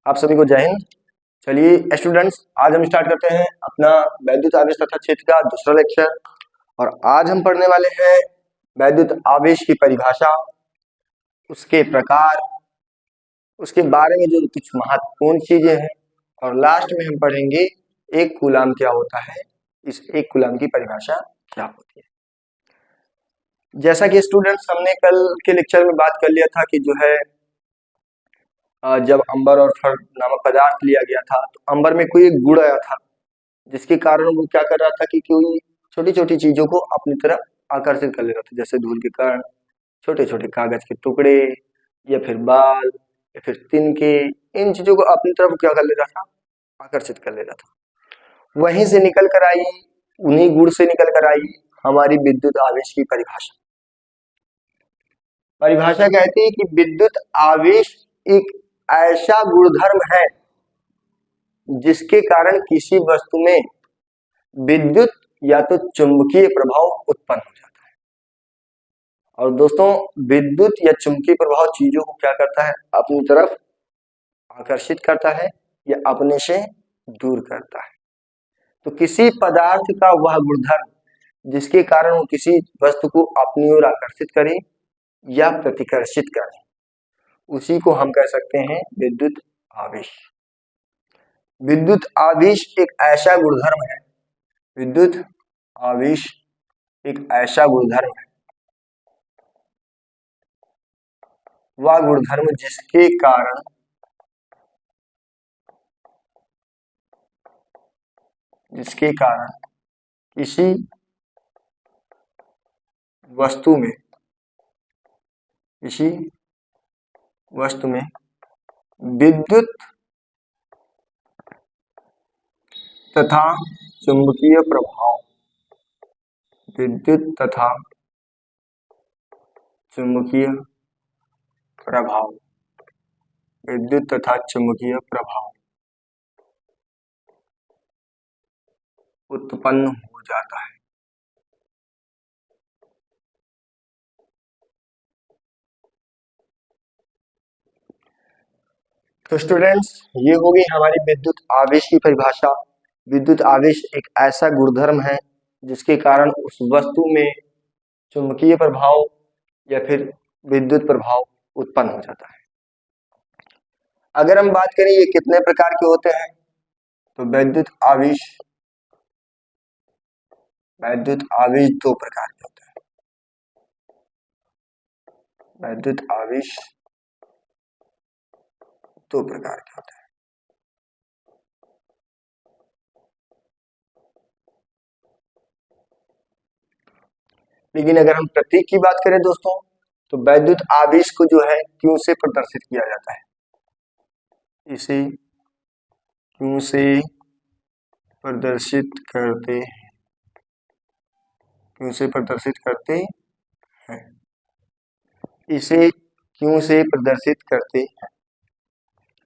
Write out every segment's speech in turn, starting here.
आप सभी को जय हिंद। चलिए स्टूडेंट्स, आज हम स्टार्ट करते हैं अपना वैद्युत आवेश तथा क्षेत्र का दूसरा लेक्चर। और आज हम पढ़ने वाले हैं वैद्युत आवेश की परिभाषा, उसके प्रकार, उसके बारे में जो कुछ महत्वपूर्ण चीजें हैं, और लास्ट में हम पढ़ेंगे एक कूलाम क्या होता है, इस एक कूलाम की परिभाषा क्या होती है। जैसा कि स्टूडेंट्स हमने कल के लेक्चर में बात कर लिया था कि जो है जब अंबर और फर नामक पदार्थ लिया गया था तो अंबर में कोई एक गुण आया था, जिसके कारण वो क्या कर रहा था कि कोई छोटी छोटी चीजों को अपनी तरफ आकर्षित कर ले रहा था, जैसे धूल के कण, छोटे छोटे कागज के टुकड़े, या फिर बाल, या फिर तिनके, इन चीजों को अपनी तरफ क्या कर ले रहा था, आकर्षित कर ले रहा था। वहीं से निकल कर आई, उन्हीं गुण से निकल कर आई हमारी विद्युत आवेश की परिभाषा। परिभाषा कहती है कि विद्युत आवेश एक ऐसा गुणधर्म है जिसके कारण किसी वस्तु में विद्युत या तो चुंबकीय प्रभाव उत्पन्न हो जाता है। और दोस्तों, विद्युत या चुंबकीय प्रभाव चीजों को क्या करता है, अपनी तरफ आकर्षित करता है या अपने से दूर करता है। तो किसी पदार्थ का वह गुणधर्म जिसके कारण वो किसी वस्तु को अपनी ओर आकर्षित करे या प्रतिकर्षित करे, उसी को हम कह सकते हैं विद्युत आवेश। विद्युत आवेश एक ऐसा गुणधर्म है, विद्युत आवेश एक ऐसा गुणधर्म है, वह गुणधर्म जिसके कारण किसी वस्तु में विद्युत तथा चुंबकीय प्रभाव, विद्युत तथा चुंबकीय प्रभाव, विद्युत तथा चुंबकीय प्रभाव उत्पन्न हो जाता है। तो स्टूडेंट्स, ये होगी हमारी विद्युत आवेश की परिभाषा। विद्युत आवेश एक ऐसा गुणधर्म है जिसके कारण उस वस्तु में चुंबकीय प्रभाव या फिर विद्युत प्रभाव उत्पन्न हो जाता है। अगर हम बात करें ये कितने प्रकार के होते हैं, तो विद्युत आवेश दो प्रकार के होते हैं। विद्युत आवेश दो प्रकार के होते हैं। लेकिन अगर हम प्रतीक की बात करें दोस्तों, तो वैद्युत आवेश को जो है क्यू से प्रदर्शित किया जाता है। इसे क्यू से प्रदर्शित करते हैं, क्यू से प्रदर्शित करते हैं, इसे क्यू से प्रदर्शित करते हैं।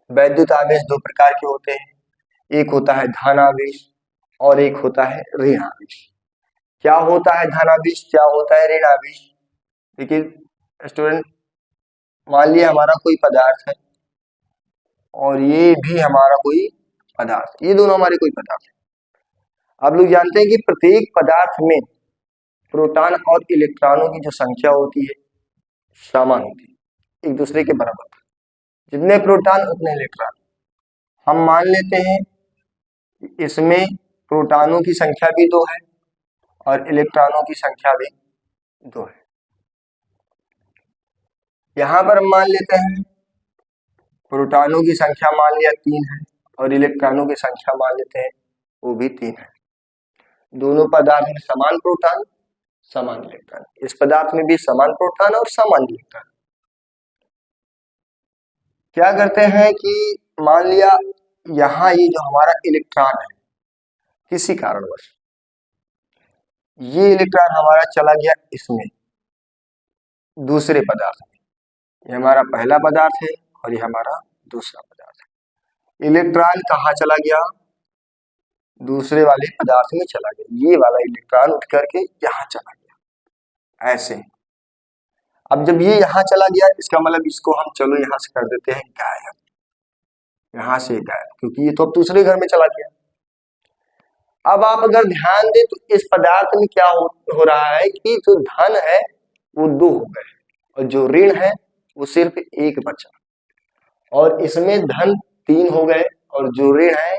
वैद्युत आवेश दो प्रकार के होते हैं, एक होता है धन आवेश और एक होता है ऋण आवेश। क्या होता है धन आवेश, क्या होता है ऋण आवेश? देखिए स्टूडेंट, मान लिया हमारा कोई पदार्थ है और ये भी हमारा कोई पदार्थ, ये दोनों हमारे कोई पदार्थ है। आप लोग जानते हैं कि प्रत्येक पदार्थ में प्रोटॉन और इलेक्ट्रॉनों की जो संख्या होती है समान होती है, एक दूसरे के बराबर। जितने प्रोटॉन उतने इलेक्ट्रॉन। हम मान लेते हैं कि इसमें प्रोटॉनों की संख्या भी 2 है और इलेक्ट्रॉनों की संख्या भी 2 है। यहां पर हम मान लेते हैं प्रोटॉनों की संख्या मान लिया 3 है और इलेक्ट्रॉनों की संख्या मान लेते हैं वो भी 3 है। दोनों पदार्थ में समान प्रोटॉन, समान इलेक्ट्रॉन। इस पदार्थ में भी समान प्रोटॉन और समान इलेक्ट्रॉन। क्या करते हैं कि मान लिया यहां ये जो हमारा इलेक्ट्रॉन है, किसी कारणवश ये इलेक्ट्रॉन हमारा चला गया इसमें, दूसरे पदार्थ में। ये हमारा पहला पदार्थ है और ये हमारा दूसरा पदार्थ है। इलेक्ट्रॉन कहाँ चला गया, दूसरे वाले पदार्थ में चला गया। ये वाला इलेक्ट्रॉन उठ करके यहाँ चला गया, ऐसे। अब जब ये यहाँ चला गया, इसका मतलब इसको हम चलो यहाँ से कर देते हैं गायब। यहां से गायब, क्योंकि ये तो अब दूसरे घर में चला गया। अब आप अगर ध्यान दें तो इस पदार्थ में क्या हो रहा है कि जो धन है वो 2 हो गए और जो ऋण है वो सिर्फ 1 बचा, और इसमें धन 3 हो गए और जो ऋण है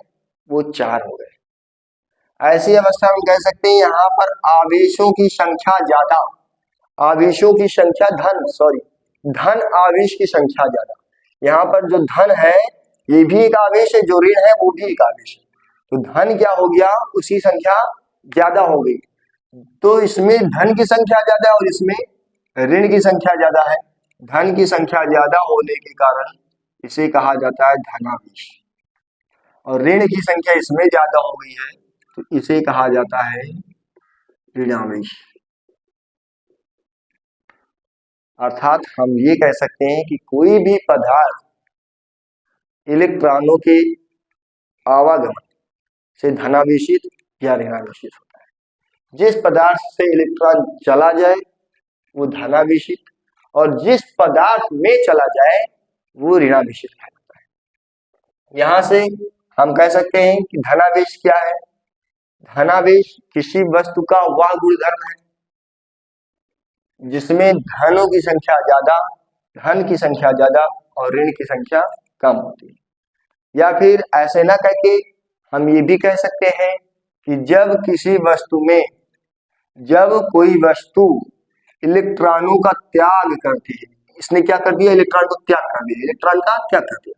वो 4 हो गए। ऐसी अवस्था में कह सकते हैं यहाँ पर आवेशों की संख्या ज्यादा, आवेशों की संख्या धन आवेश की संख्या ज्यादा। यहाँ पर जो धन है ये भी एक आवेश है, जो ऋण है वो भी एक आवेश है, तो धन क्या हो गया, उसकी संख्या ज्यादा हो गई। तो इसमें धन की संख्या ज्यादा और इसमें ऋण की संख्या ज्यादा है। धन की संख्या ज्यादा होने के कारण इसे कहा जाता है धनावेश, और ऋण की संख्या इसमें ज्यादा हो गई है तो इसे कहा जाता है ऋणावेश। अर्थात हम ये कह सकते हैं कि कोई भी पदार्थ इलेक्ट्रॉनों के आवागमन से धनावेशित या ऋणावेशित होता है। जिस पदार्थ से इलेक्ट्रॉन चला जाए वो धनावेशित, और जिस पदार्थ में चला जाए वो ऋणावेशित कहलाता है। यहां से हम कह सकते हैं कि धनावेश क्या है। धनावेश किसी वस्तु का वह गुणधर्म है जिसमें धनों की संख्या ज्यादा, धन की संख्या ज्यादा और ऋण की संख्या कम होती है। या फिर ऐसे ना करके हम ये भी कह सकते हैं कि जब किसी वस्तु में, जब कोई वस्तु इलेक्ट्रॉनों का त्याग करती है, इसने क्या कर दिया, इलेक्ट्रॉन को त्याग कर दिया, इलेक्ट्रॉन का त्याग कर दिया।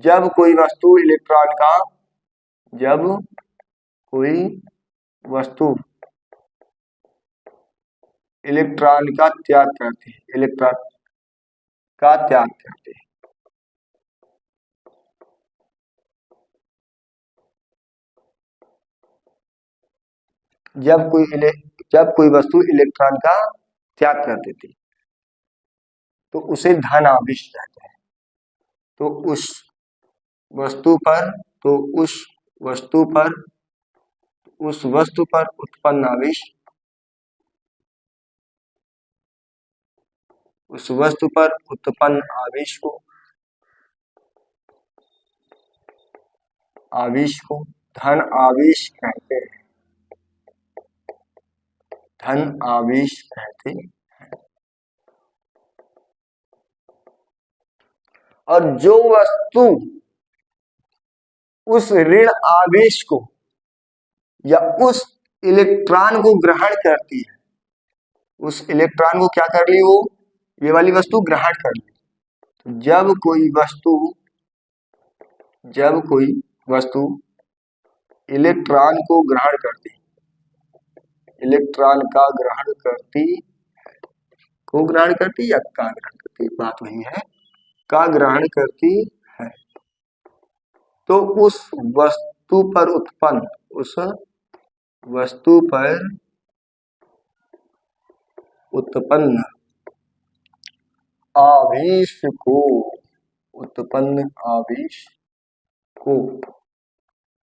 जब कोई वस्तु इलेक्ट्रॉन का, जब कोई वस्तु इलेक्ट्रॉन का त्याग करती है, इलेक्ट्रॉन का त्याग करती है, जब कोई वस्तु इलेक्ट्रॉन का त्याग कर देती तो उसे धनावेश कहते हैं। तो उस वस्तु पर उत्पन्न आवेश, उस वस्तु पर उत्पन्न आवेश को धन आवेश कहते हैं, धन आवेश कहते हैं। और जो वस्तु उस ऋण आवेश को या उस इलेक्ट्रॉन को ग्रहण करती है, उस इलेक्ट्रॉन को क्या कर ली, वो ये वाली वस्तु ग्रहण कर ली। तो जब कोई वस्तु इलेक्ट्रॉन को ग्रहण करती, इलेक्ट्रॉन का ग्रहण करती, को ग्रहण करती या का ग्रहण करती, बात वही है, का ग्रहण करती है, तो उस वस्तु पर उत्पन्न आवेश को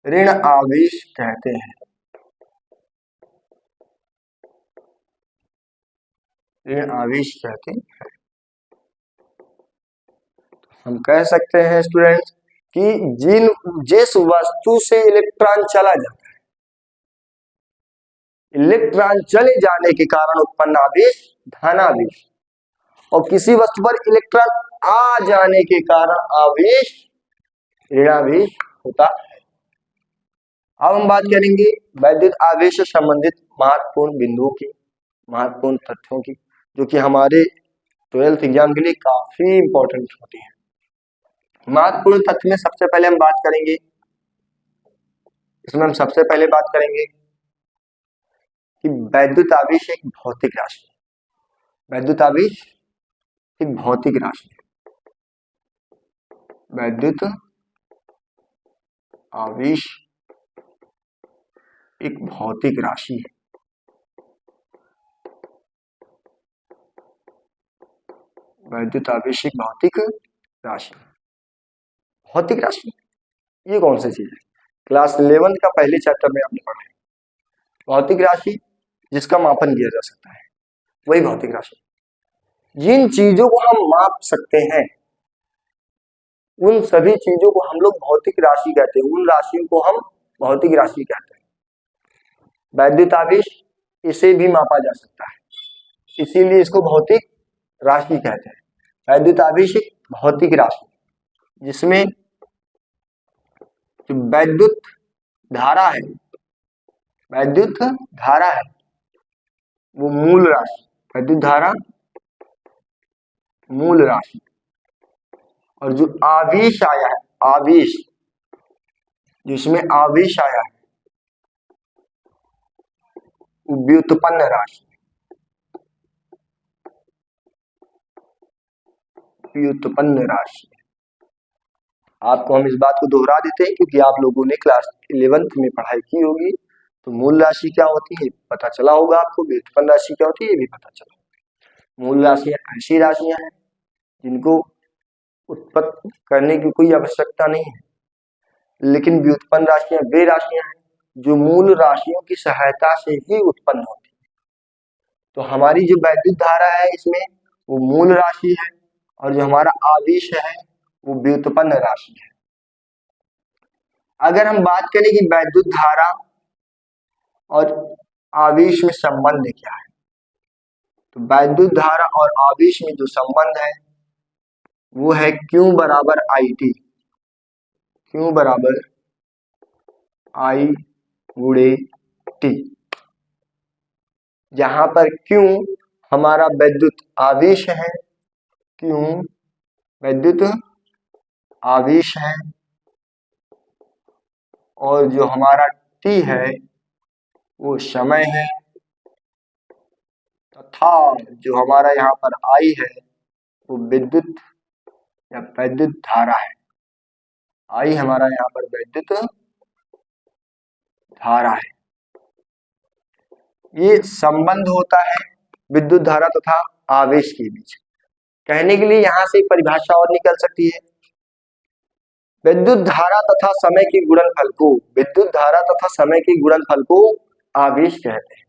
ऋण आवेश कहते हैं, ऋण आवेश कहते हैं। हम कह सकते हैं स्टूडेंट्स कि जिस वस्तु से इलेक्ट्रॉन चला जाता है, इलेक्ट्रॉन चले जाने के कारण उत्पन्न आवेश धनावेश, और किसी वस्तु पर इलेक्ट्रॉन आ जाने के कारण आवेश ऋणावेश होता है। अब हम बात करेंगे वैद्युत आवेश से संबंधित महत्वपूर्ण बिंदुओं की, महत्वपूर्ण तथ्यों की, जो कि हमारे 12th एग्जाम के लिए काफी इंपॉर्टेंट होती है। महत्वपूर्ण तथ्य में सबसे पहले हम बात करेंगे, इसमें हम सबसे पहले बात करेंगे कि वैद्युत आवेश एक भौतिक राशि है। वैद्युत आवेश एक भौतिक राशि है। वैद्युत आवेश एक भौतिक राशि है। वैद्युत आवेश एक भौतिक राशि, भौतिक राशि ये कौन सी चीज है, क्लास 11 का पहले चैप्टर में आपने पढ़ा है। भौतिक राशि जिसका मापन किया जा सकता है, वही भौतिक राशि। जिन चीजों को हम माप सकते हैं उन सभी चीजों को हम लोग भौतिक राशि कहते हैं, उन राशियों को हम भौतिक राशि कहते हैं। वैद्युत आवेश इसे भी मापा जा सकता है, इसीलिए इसको भौतिक राशि कहते हैं। वैद्युत आवेश एक भौतिक राशि जिसमें जो वैद्युत धारा है, वैद्युत धारा है वो मूल राशि, वैद्युत धारा मूल राशि, और जो आवेश आया है, आवेश जिसमें आवेश आया है वो व्युत्पन्न राशि, व्युत्पन्न राशि। आपको हम इस बात को दोहरा देते हैं क्योंकि आप लोगों ने क्लास 11th में पढ़ाई की होगी, तो मूल राशि क्या होती है पता चला होगा आपको, व्युत्पन्न राशि क्या होती है ये भी पता चला। मूल राशियां ऐसी राशियां हैं जिनको उत्पन्न करने की कोई आवश्यकता नहीं है, लेकिन व्युत्पन्न राशियां वे राशियां हैं जो मूल राशियों की सहायता से ही उत्पन्न होती है। तो हमारी जो वैद्युत धारा है इसमें वो मूल राशि है, और जो हमारा आवेश है वो व्युत्पन्न राशि है। अगर हम बात करें कि वैद्युत धारा और आवेश में संबंध क्या है, तो वैद्युत धारा और आवेश में जो संबंध है वो है Q बराबर IT, Q बराबर I गुणे T, जहां पर Q हमारा वैद्युत आवेश है, Q वैद्युत आवेश है, और जो हमारा T है वो समय है, तथा जो हमारा यहाँ पर I है वो विद्युत या वैद्युत धारा है। I हमारा यहाँ पर वैद्युत धारा है। ये संबंध होता है विद्युत धारा तथा आवेश के बीच। कहने के लिए यहां से एक परिभाषा और निकल सकती है, विद्युत धारा तथा समय के गुणनफल को, विद्युत धारा तथा समय के गुणनफल को आवेश कहते हैं।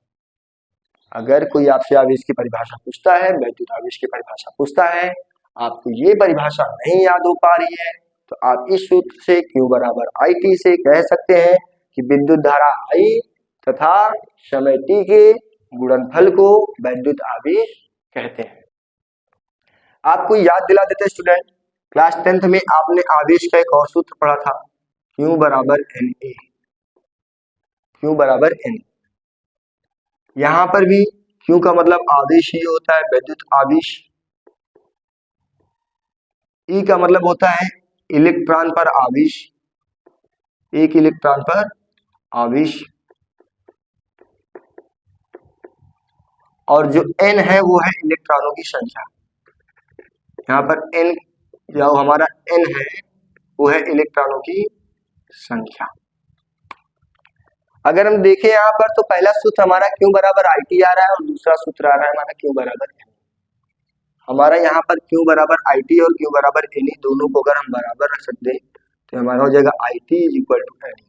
अगर कोई आपसे आवेश की परिभाषा पूछता है, वैद्युत आवेश की परिभाषा पूछता है, आपको ये परिभाषा नहीं याद हो पा रही है, तो आप इस सूत्र से Q बराबर IT से कह सकते हैं कि विद्युत धारा I तथा समय T के गुणनफल को वैद्युत आवेश कहते हैं। आपको याद दिला देते हैं स्टूडेंट, क्लास 10th में आपने आवेश का एक और सूत्र पढ़ा था, Q बराबर NA, Q बराबर N। यहां पर भी Q का मतलब आवेश ही होता है, वैद्युत आवेश। E का मतलब होता है इलेक्ट्रॉन पर आवेश, एक इलेक्ट्रॉन पर आवेश, और जो N है वो है इलेक्ट्रॉनों की संख्या। यहाँ पर N जो हमारा N है वो है इलेक्ट्रॉनों की संख्या। अगर हम देखें यहाँ पर तो पहला सूत्र हमारा Q बराबर IT आ रहा है और दूसरा सूत्र आ रहा है हमारा Q बराबर N। हमारा यहाँ पर Q बराबर IT और Q बराबर NE दोनों को अगर हम बराबर रख सकते तो हमारा हो जाएगा IT is equal to NE।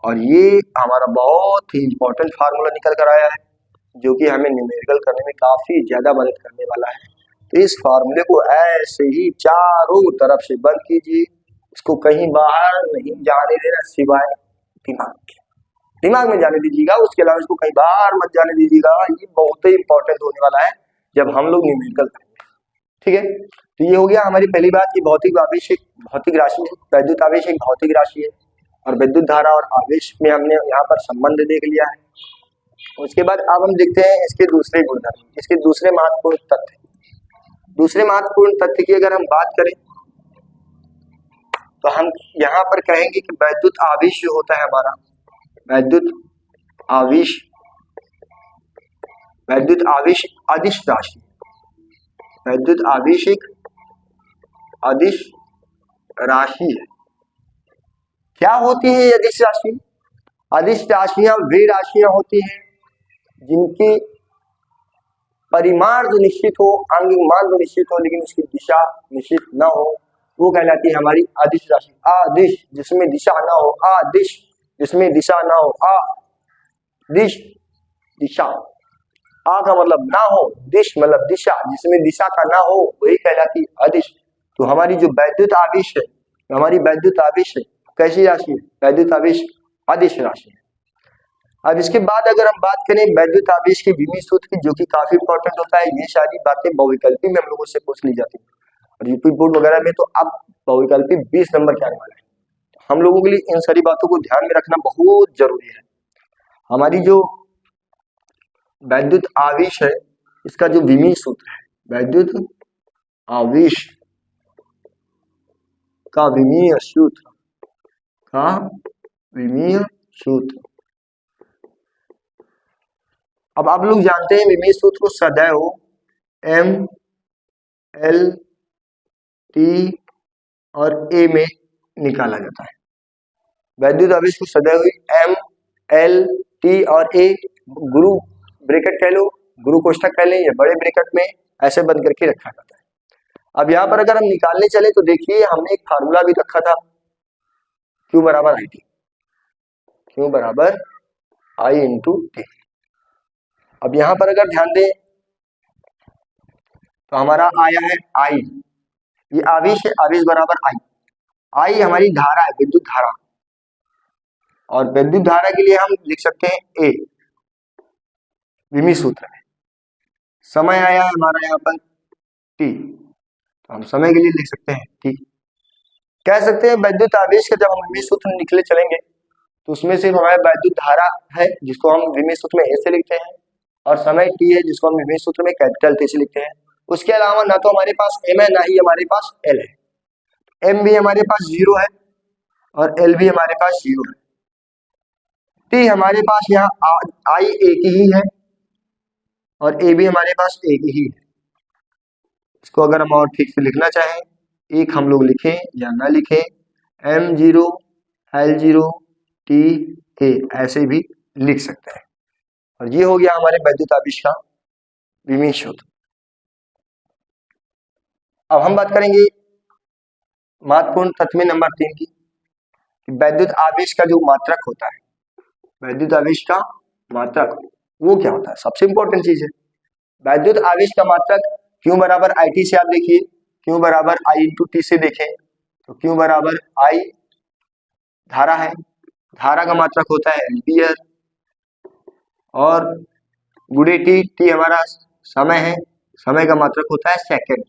और ये हमारा बहुत ही इंपॉर्टेंट फार्मूला निकल कर आया है जो कि हमें न्यूमेरिकल करने में काफी ज्यादा मदद करने वाला है। तो इस फार्मूले को ऐसे ही चारों तरफ से बंद कीजिए, इसको कहीं बाहर नहीं जाने देना सिवाय दिमाग के, दिमाग में जाने दीजिएगा, उसके अलावा इसको कहीं बाहर मत जाने दीजिएगा। ये बहुत ही इंपॉर्टेंट होने वाला है जब हम लोग न्यूमेरिकल करेंगे, ठीक है। तो ये हो गया हमारी पहली बात कि भौतिक आवेश एक भौतिक राशि है, वैद्युत आवेश एक भौतिक राशि है, और विद्युत धारा और आवेश में हमने यहाँ पर संबंध देख लिया है। उसके बाद अब हम देखते हैं इसके दूसरे गुणधर्म, इसके दूसरे महत्वपूर्ण तथ्य। दूसरे महत्वपूर्ण तथ्य की अगर हम बात करें तो हम यहाँ पर कहेंगे कि वैद्युत आवेश जो होता है हमारा, वैद्युत आवेश अदिश राशि, वैद्युत आवेश एक अदिश राशि है। क्या होती है अदिश राशि? अदिश राशियां वे राशियां होती हैं जिनकी परिमाण जो निश्चित हो, आंगिक मान जो निश्चित हो, लेकिन उसकी दिशा निश्चित न हो, वो कहलाती है हमारी अदिश राशि। अदिश जिसमें दिशा ना हो, अदिश जिसमें दिशा ना हो, दिश दिशा, आ का मतलब ना हो, दिश मतलब दिशा, जिसमें दिशा का ना हो वही कहलाती अदिश। तो हमारी जो वैद्युत आवेश है, हमारी वैद्युत आवेश है कैसी राशि है? वैद्युत आवेश अदिश राशि है। अब इसके बाद अगर हम बात करें वैद्युत आवेश के विमीय सूत्र की, जो कि काफी इंपॉर्टेंट होता है, ये सारी बातें बहुविकल्पी में हम लोगों से पूछ ली जाती है और यूपी बोर्ड वगैरह में तो अब बहुविकल्पी 20 नंबर के आने वाला है। हम लोगों के लिए इन सारी बातों को ध्यान में रखना बहुत जरूरी है। हमारी जो वैद्युत आवेश है इसका जो विमीय सूत्र है, वैद्युत आवेश का विमीय सूत्र, का विमीय सूत्र। अब आप लोग जानते हैं विमीय सूत्र को सदैव एम एल टी और ए में निकाला जाता है। वैद्युत आवेश को सदैव एम एल टी और ए, गुरु ब्रैकेट कह लो, गुरु कोष्ठक कह लें या बड़े ब्रैकेट में ऐसे बंद करके रखा जाता है। अब यहां पर अगर हम निकालने चले तो देखिए हमने एक फार्मूला भी रखा था, Q बराबर आई टी, Q बराबर आई इंटू टी। अब यहां पर अगर ध्यान दें तो हमारा आया है आई, ये आवेश है, आवेश बराबर आई, आई हमारी धारा है, विद्युत धारा, और विद्युत धारा के लिए हम लिख सकते हैं ए विमीय सूत्र में। समय आया है हमारा यहाँ पर टी, तो हम समय के लिए लिख सकते हैं टी। कह सकते हैं वैद्युत आवेश का जब हम विमीय सूत्र निकले चलेंगे तो उसमें सिर्फ हमारा वैद्युत धारा है जिसको हम विमीय सूत्र में ए से लिखते हैं, और समय टी है जिसको हम विमीय सूत्र में कैपिटल टी से लिखते हैं। उसके अलावा ना तो हमारे पास एम है ना ही हमारे पास एल है। एम भी हमारे पास 0 है और एल भी हमारे पास 0 है। टी हमारे पास यहाँ आई एक ही है और ए भी हमारे पास एक ही है। इसको अगर हम और ठीक से लिखना चाहें, एक हम लोग लिखें या ना लिखें, M0 L0 T A ऐसे भी लिख सकते हैं। और ये हो गया हमारे वैद्युत आवेश का विमीय सूत्र। अब हम बात करेंगे महत्वपूर्ण तत्व नंबर 3 की, वैद्युत आवेश का जो मात्रक होता है, वैद्युत आवेश का मात्रक वो क्या होता है? सबसे इंपॉर्टेंट चीज है वैद्युत आवेश का मात्रक। Q बराबर आई टी से आप देखिए, Q बराबर आई इंटू टी से देखें तो Q बराबर आई धारा है, धारा का मात्रक होता है एम्पियर, और गुणे टी, टी हमारा समय है, समय का मात्रक होता है सेकंड।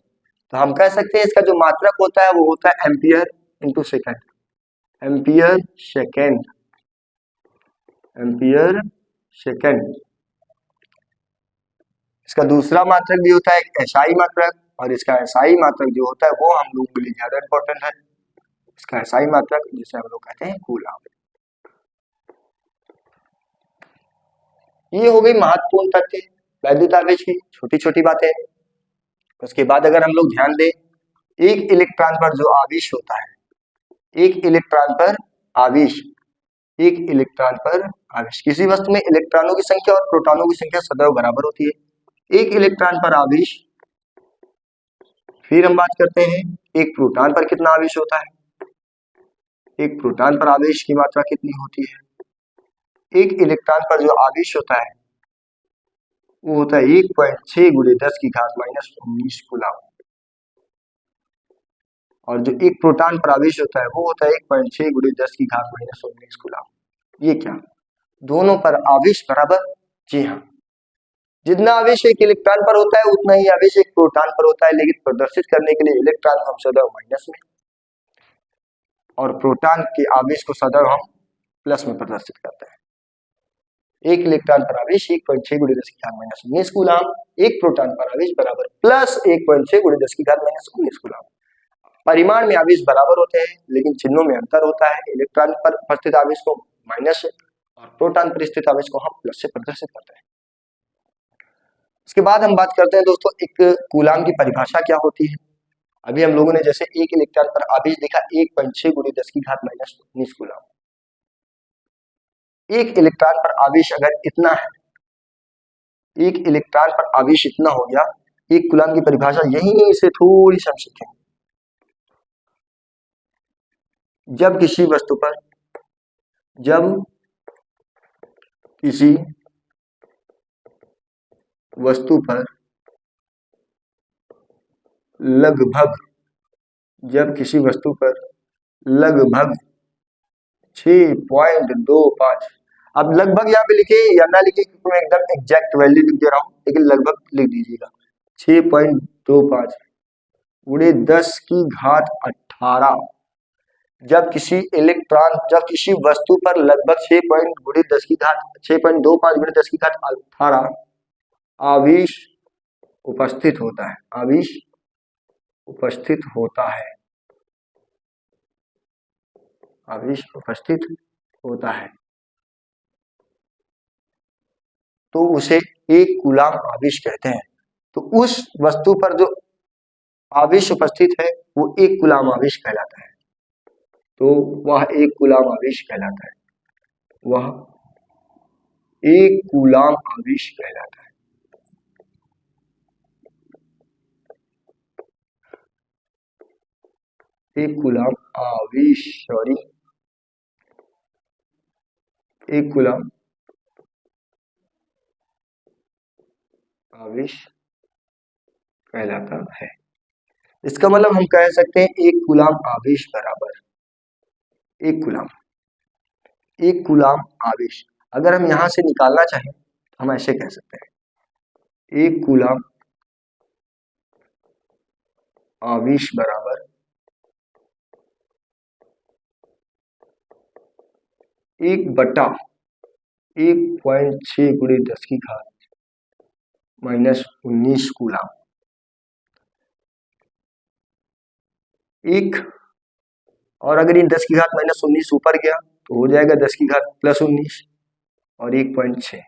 तो हम कह सकते हैं इसका जो मात्रक होता है वो होता है ampere into second, ampere second, ampere second. इसका दूसरा मात्रक भी होता है एक एसआई मात्रक, और इसका एसआई मात्रक जो होता है वो हम लोगों के लिए ज्यादा इंपॉर्टेंट है। इसका एसआई मात्रक जिसे हम लोग कहते हैं कूलम। ये हो गई महत्वपूर्ण तथ्य वैद्युत आवेश की, छोटी छोटी बातें। उसके बाद अगर हम लोग ध्यान दें, एक इलेक्ट्रॉन पर जो आवेश होता है, एक इलेक्ट्रॉन पर आवेश, एक इलेक्ट्रॉन पर आवेश, किसी वस्तु में इलेक्ट्रॉनों की संख्या और प्रोटॉनों की संख्या सदैव बराबर होती है। एक इलेक्ट्रॉन पर आवेश, फिर हम बात करते हैं एक प्रोटॉन पर कितना आवेश होता है, एक प्रोटॉन पर आवेश की मात्रा कितनी होती है। एक इलेक्ट्रॉन पर जो आवेश होता है वो होता है 1.6 गुणे 10 की घात माइनस 19 कूलम, और जो एक प्रोटॉन पर आवेश होता है वो होता है 1.6 गुणे 10 की घात माइनस 19 कूलम। ये क्या, दोनों पर आवेश बराबर? जी हाँ, जितना आवेश एक इलेक्ट्रॉन पर होता है उतना ही आवेश एक प्रोटॉन पर होता है, लेकिन प्रदर्शित करने के लिए इलेक्ट्रॉन हम सदैव माइनस में और प्रोटॉन के आवेश को सदैव हम प्लस में प्रदर्शित करते हैं। एक इलेक्ट्रॉन पर आवेश 1.6 गुणे 10 की घात माइनस 19 कूलम, एक प्रोटॉन पर आवेश बराबर प्लस 1.6 गुणे 10 की घात माइनस 19 कूलम। परिमाण में आवेश बराबर होते हैं लेकिन चिन्हों में अंतर होता है। इलेक्ट्रॉन पर उपस्थित आवेश को माइनस से और प्रोटॉन पर स्थित आवेश को हम प्लस से प्रदर्शित करते हैं। उसके बाद हम बात करते हैं दोस्तों एक कूलम की परिभाषा क्या होती है। अभी हम लोगों ने जैसे एक इलेक्ट्रॉन पर आवेश देखा 1.6 गुणे 10 की घात माइनस 19 कूलम। एक इलेक्ट्रॉन पर आवेश अगर इतना है, एक इलेक्ट्रॉन पर आवेश इतना हो गया, एक कूलम की परिभाषा यहीं से थोड़ी सी हम सीखेंगे। जब किसी वस्तु पर, जब किसी वस्तु पर लगभग जब किसी वस्तु पर लगभग 6.25, अब लगभग यहाँ पे लिखे या ना लिखे क्योंकि मैं एकदम एग्जैक्ट वैल्यू लिख दे रहा हूँ, लेकिन लगभग लिख दीजिएगा 6.25 गुणे 10 की घात 18। जब किसी वस्तु पर लगभग 6.25 गुणे 10 की घात 18 आवेश उपस्थित होता है, आवेश उपस्थित होता है, आवेश उपस्थित होता है, तो उसे 1 कूलाम आवेश कहते हैं। तो उस वस्तु पर जो आवेश उपस्थित है वो 1 कूलाम आवेश कहलाता है, तो वह 1 कूलाम आवेश कहलाता है, वह 1 कूलाम आवेश कहलाता है। एक कूलाम आवेश, सॉरी, 1 कूलाम आवेश कहलाता है। इसका मतलब हम कह सकते हैं 1 कूलाम आवेश बराबर 1 कूलाम आवेश। अगर हम यहां से निकालना चाहें तो हम ऐसे कह सकते हैं 1 कूलाम आवेश बराबर 1/1.6 गुणे 10 की घात -19 कूलाम। 1 और अगर ये 10 की घात -19 ऊपर गया तो हो जाएगा 10 की घात +19 और 1.6।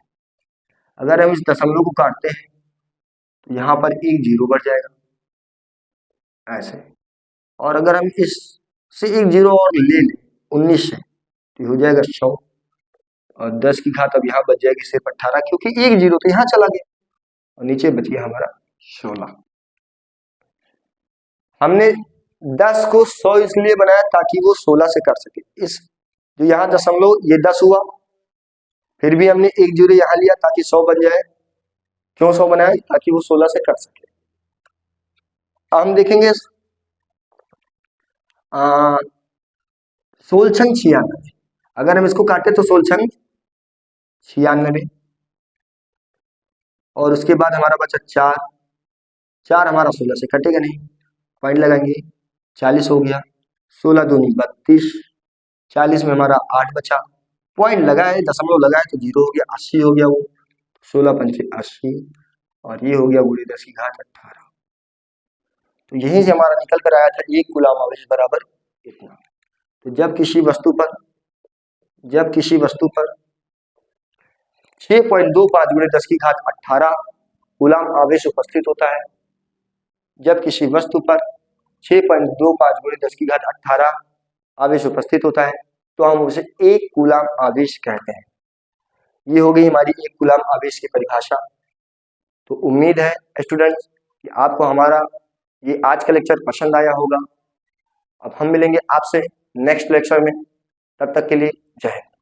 अगर हम इस दशमलव को काटते हैं तो यहाँ पर एक 0 बढ़ जाएगा ऐसे, और अगर हम इससे एक 0 और ले लें 19 से तो हो जाएगा 100 और 10 की घात अब यहाँ बच जाएगी सिर्फ 18, क्योंकि एक 0 तो यहाँ चला गया और नीचे बच गया हमारा 16। हमने 10 को 100 इसलिए बनाया ताकि वो 16 से कर सके। इस जो यहाँ दशमलव ये 10 हुआ, फिर भी हमने एक 0 यहाँ लिया ताकि 100 बन जाए। क्यों 100 बनाया? ताकि वो 16 से कर सके। हम देखेंगे 16 96, अगर हम इसको काटे तो 16 96 और उसके बाद हमारा बचा 4 हमारा 16 से कटेगा नहीं, पॉइंट लगाएंगे 40 हो गया, 16 दूनी 32, 40 में हमारा 8 बचा, पॉइंट लगाए दशमलव लगाए तो 0 हो गया, 80 हो गया वो, 16 पंचे 80 और ये हो गया गुणे 10 की घात 18। तो यहीं से हमारा निकल कर आया था 1 कूलाम आवेश बराबर इतना। तो जब किसी वस्तु पर 6.25 गुणे 10 की घात 18 कूलाम आवेश उपस्थित होता है, जब किसी वस्तु पर 6.25 गुणे 10 की घात 18 आवेश उपस्थित होता है तो हम उसे 1 कूलाम आवेश कहते हैं। ये हो गई हमारी 1 कूलाम आवेश की परिभाषा। तो उम्मीद है स्टूडेंट्स कि आपको हमारा ये आज का लेक्चर पसंद आया होगा। अब हम मिलेंगे आपसे नेक्स्ट लेक्चर में, तब तक के लिए जय हिंद।